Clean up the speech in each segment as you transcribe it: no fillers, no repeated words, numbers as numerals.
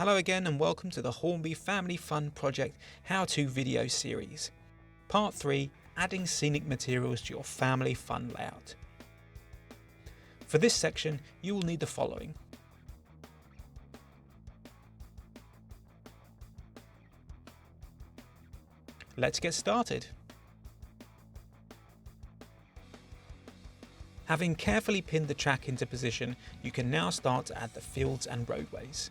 Hello again and welcome to the Hornby Family Fun Project how-to video series. Part 3, adding scenic materials to your family fun layout. For this section, you will need the following. Let's get started. Having carefully pinned the track into position, you can now start to add the fields and roadways.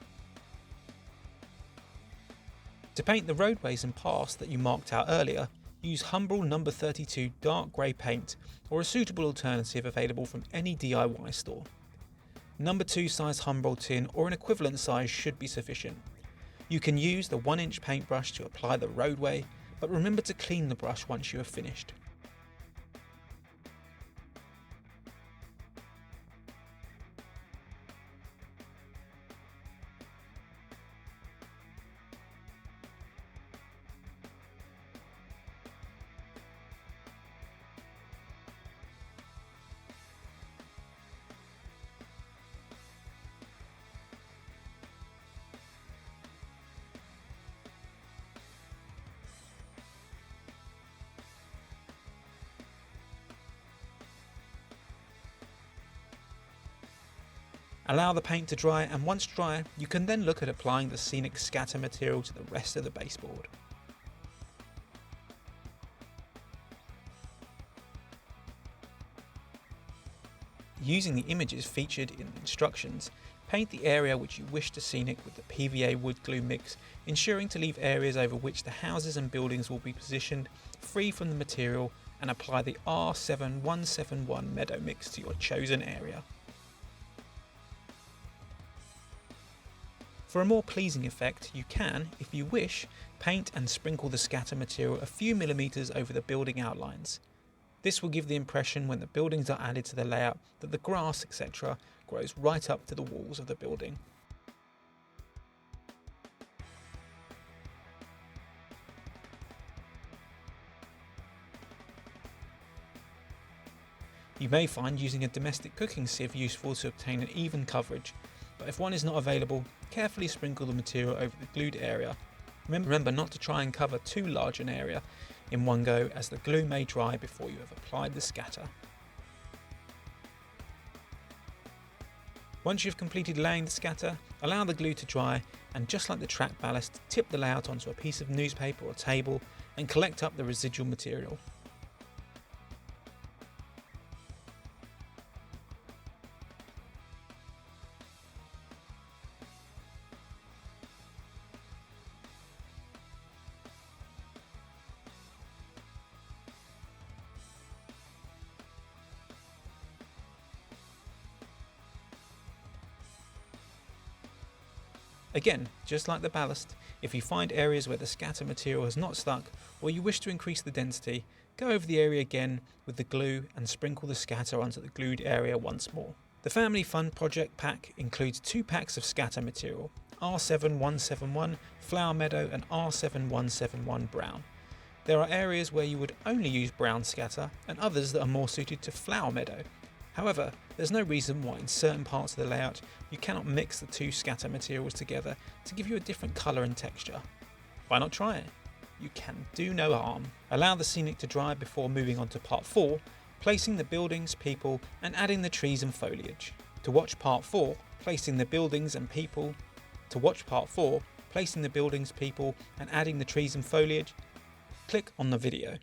To paint the roadways and paths that you marked out earlier, use Humbrol No. 32 dark grey paint or a suitable alternative available from any DIY store. No. 2 size Humbrol tin or an equivalent size should be sufficient. You can use the 1-inch paintbrush to apply the roadway, but remember to clean the brush once you have finished. Allow the paint to dry, and once dry, you can then look at applying the Scenic scatter material to the rest of the baseboard. Using the images featured in the instructions, paint the area which you wish to scenic with the PVA wood glue mix, ensuring to leave areas over which the houses and buildings will be positioned free from the material, and apply the R7171 meadow mix to your chosen area. For a more pleasing effect, you can, if you wish, paint and sprinkle the scatter material a few millimeters over the building outlines. This will give the impression when the buildings are added to the layout that the grass, etc., grows right up to the walls of the building. You may find using a domestic cooking sieve useful to obtain an even coverage, but if one is not available, carefully sprinkle the material over the glued area. Remember not to try and cover too large an area in one go, as the glue may dry before you have applied the scatter. Once you've completed laying the scatter, allow the glue to dry, and just like the track ballast, tip the layout onto a piece of newspaper or table and collect up the residual material. Again, just like the ballast, if you find areas where the scatter material has not stuck or you wish to increase the density, go over the area again with the glue and sprinkle the scatter onto the glued area once more. The Family Fun Project pack includes 2 packs of scatter material, R7171 Flower Meadow and R7171 Brown. There are areas where you would only use brown scatter and others that are more suited to Flower Meadow. However, there's no reason why in certain parts of the layout you cannot mix the 2 scatter materials together to give you a different colour and texture. Why not try it? You can do no harm. Allow the scenic to dry before moving on to part 4, placing the buildings, people and adding the trees and foliage. To watch part 4, placing the buildings and people and adding the trees and foliage, click on the video.